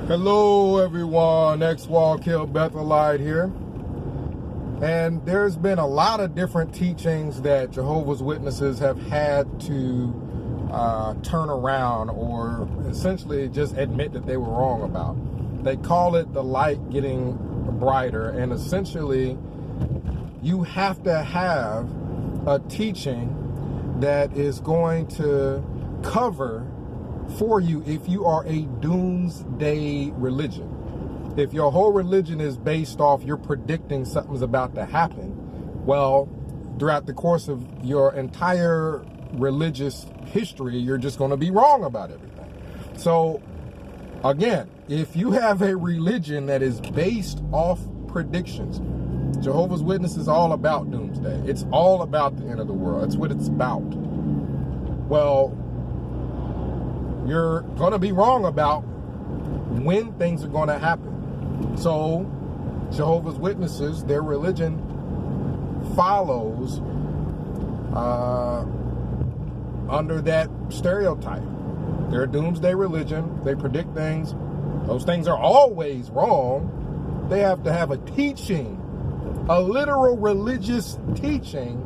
Hello everyone, X-Wall Kill Bethelite here. And there's been a lot of different teachings that Jehovah's Witnesses have had to turn around or essentially just admit that they were wrong about. They call it the light getting brighter, and essentially you have to have a teaching that is going to cover for you if you are a doomsday religion. If your whole religion is based off you're predicting something's about to happen, well, throughout the course of your entire religious history, you're just going to be wrong about everything. So again, if you have a religion that is based off predictions, Jehovah's Witness is all about doomsday. It's all about the end of the world. That's what it's about. Well, you're going to be wrong about when things are going to happen. So Jehovah's Witnesses, their religion follows under that stereotype. They're a doomsday religion. They predict things. Those things are always wrong. They have to have a teaching, a literal religious teaching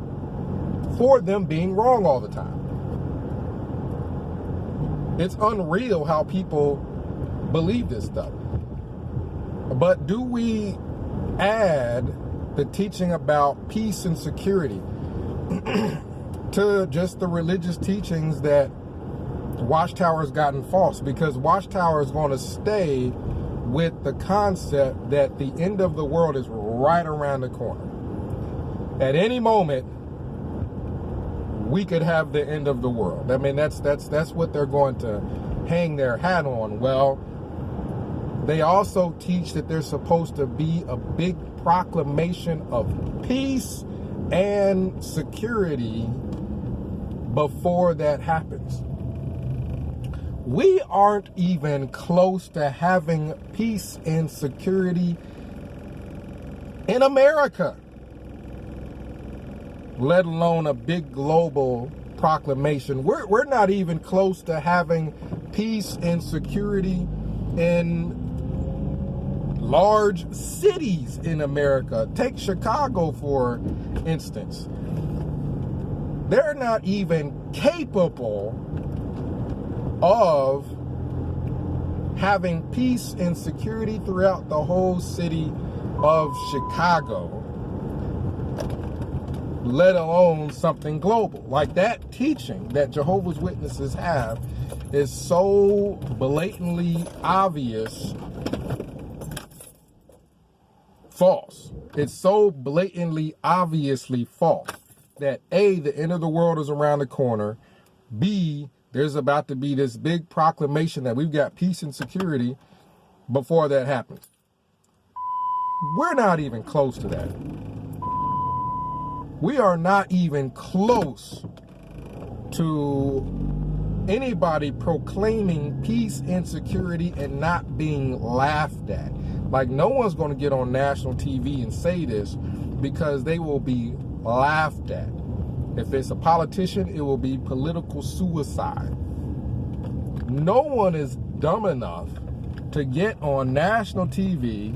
for them being wrong all the time. It's unreal how people believe this stuff. But do we add the teaching about peace and security to just the religious teachings that Watchtower has gotten false? Because Watchtower is going to stay with the concept that the end of the world is right around the corner. At any moment, we could have the end of the world. I mean, that's what they're going to hang their hat on. Well, they also teach that there's supposed to be a big proclamation of peace and security before that happens. We aren't even close to having peace and security in America, let alone a big global proclamation. We're not even close to having peace and security in large cities in America. Take Chicago, for instance. They're not even capable of having peace and security throughout the whole city of Chicago, let alone something global. Like, that teaching that Jehovah's Witnesses have is so blatantly obvious false. It's so blatantly obviously false that A, the end of the world is around the corner, B, there's about to be this big proclamation that we've got peace and security before that happens. We're not even close to that. We are not even close to anybody proclaiming peace and security and not being laughed at. Like, no one's going to get on national TV and say this because they will be laughed at. If it's a politician, it will be political suicide. No one is dumb enough to get on national TV,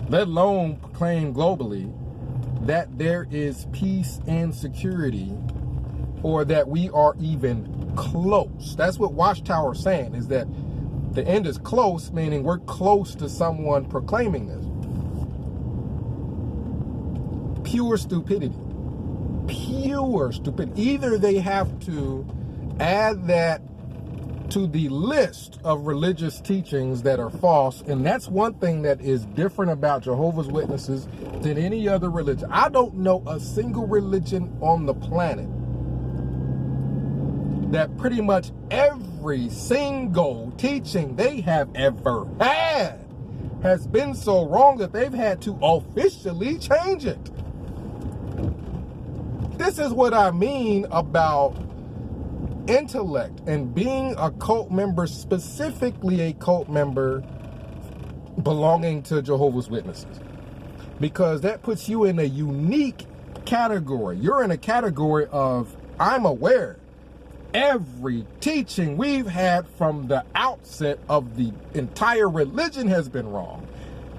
let alone proclaim globally, that there is peace and security, or that we are even close. That's what Watchtower is saying, is that the end is close, meaning we're close to someone proclaiming this. Pure stupidity. Pure stupidity. Either they have to add that to the list of religious teachings that are false, and that's one thing that is different about Jehovah's Witnesses than any other religion. I don't know a single religion on the planet that pretty much every single teaching they have ever had has been so wrong that they've had to officially change it. This is what I mean about intellect and being a cult member, specifically a cult member belonging to Jehovah's Witnesses, because that puts you in a unique category. You're in a category of, I'm aware Every teaching we've had from the outset of the entire religion has been wrong.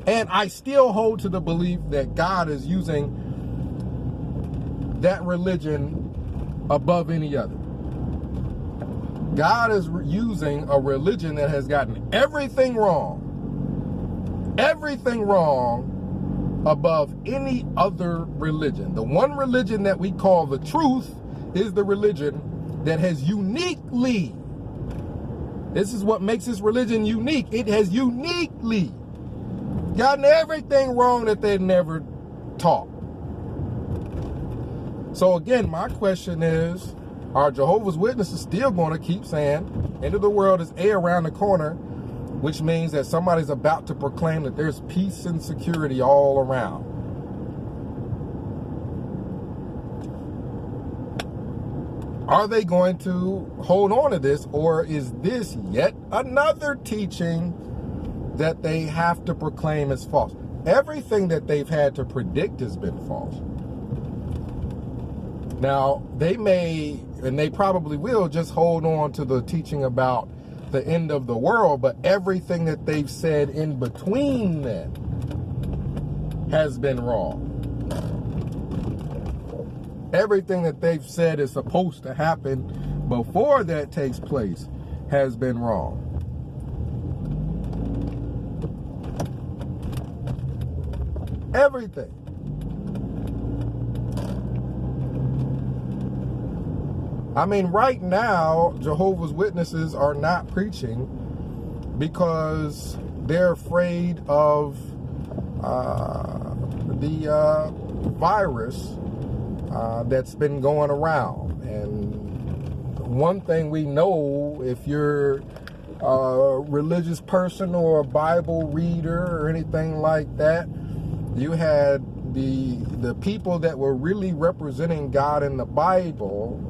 And I still hold to the belief that God is using that religion above any other. God is using a religion that has gotten everything wrong above any other religion. The one religion that we call the truth is the religion that has uniquely, this is what makes this religion unique, it has uniquely gotten everything wrong that they never taught. So again, my question is, are Jehovah's Witnesses still going to keep saying, end of the world is around the corner, which means that somebody's about to proclaim that there's peace and security all around? Are they going to hold on to this, or is this yet another teaching that they have to proclaim as false? Everything that they've had to predict has been false. Now, they may, and they probably will, just hold on to the teaching about the end of the world, but everything that they've said in between then has been wrong. Everything that they've said is supposed to happen before that takes place has been wrong. Everything. I mean, right now, Jehovah's Witnesses are not preaching because they're afraid of the virus that's been going around. And one thing we know, if you're a religious person or a Bible reader or anything like that, you had the people that were really representing God in the Bible.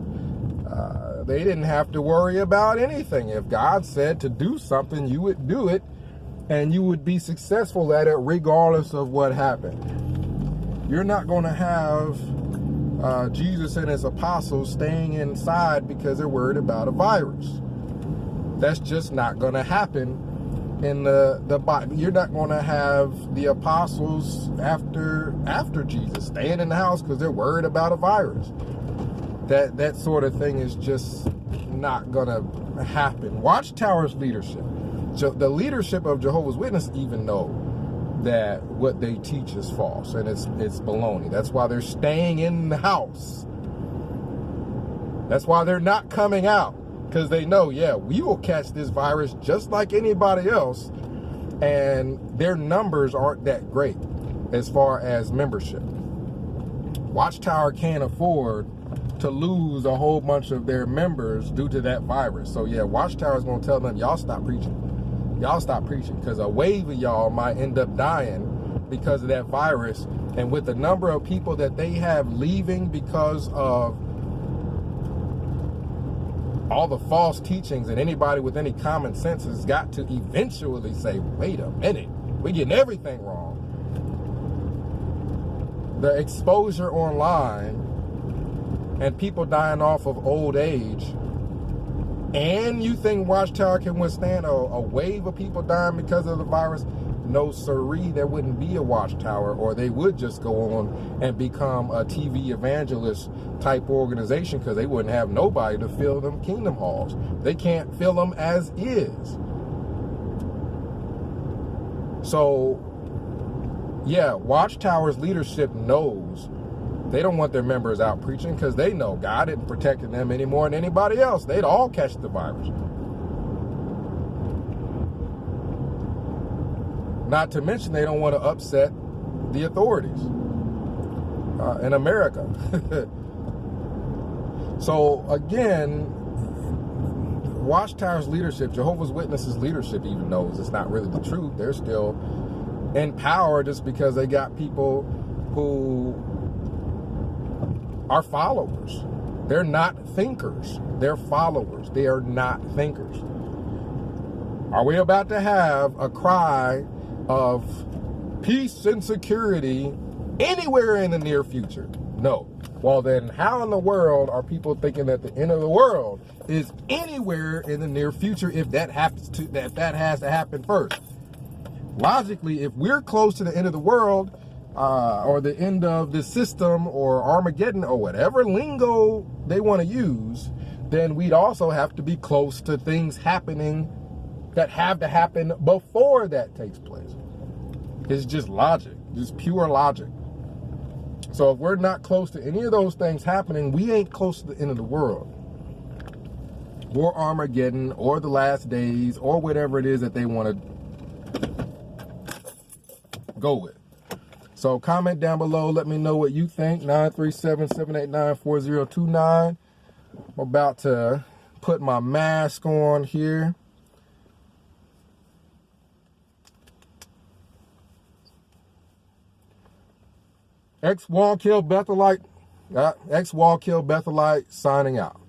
They didn't have to worry about anything. If God said to do something, you would do it, and you would be successful at it regardless of what happened. You're not going to have Jesus and his apostles staying inside because they're worried about a virus. That's just not going to happen in the Bible. You're not going to have the apostles after Jesus staying in the house because they're worried about a virus. That sort of thing is just not going to happen. Watchtower's leadership, the leadership of Jehovah's Witnesses, even know that what they teach is false and it's baloney. That's why they're staying in the house. That's why they're not coming out, because they know, yeah, we will catch this virus just like anybody else, and their numbers aren't that great as far as membership. Watchtower can't afford to lose a whole bunch of their members due to that virus. So yeah, Watchtower is going to tell them, y'all stop preaching. Y'all stop preaching, because a wave of y'all might end up dying because of that virus. And with the number of people that they have leaving because of all the false teachings, and anybody with any common sense has got to eventually say, wait a minute, we're getting everything wrong. The exposure online and people dying off of old age, and you think Watchtower can withstand a wave of people dying because of the virus? No siree, there wouldn't be a Watchtower, or they would just go on and become a TV evangelist type organization, because they wouldn't have nobody to fill them kingdom halls. They can't fill them as is. So yeah, Watchtower's leadership knows they don't want their members out preaching, because they know God isn't protecting them any more than anybody else. They'd all catch the virus. Not to mention, they don't want to upset the authorities in America. So again, Watchtower's leadership, Jehovah's Witnesses leadership, even knows it's not really the truth. They're still in power just because they got people who are followers. They're not thinkers. They're followers. They are not thinkers. Are we about to have a cry of peace and security anywhere in the near future? No. Well, then how in the world are people thinking that the end of the world is anywhere in the near future if that has to happen first? Logically, if we're close to the end of the world, or the end of the system, or Armageddon, or whatever lingo they want to use, then we'd also have to be close to things happening that have to happen before that takes place. It's just logic, just pure logic. So if we're not close to any of those things happening, we ain't close to the end of the world, or Armageddon, or the last days, or whatever it is that they want to go with. So comment down below, let me know what you think. 937-789-4029. I'm about to put my mask on here. X-Wall Kill Bethelite signing out.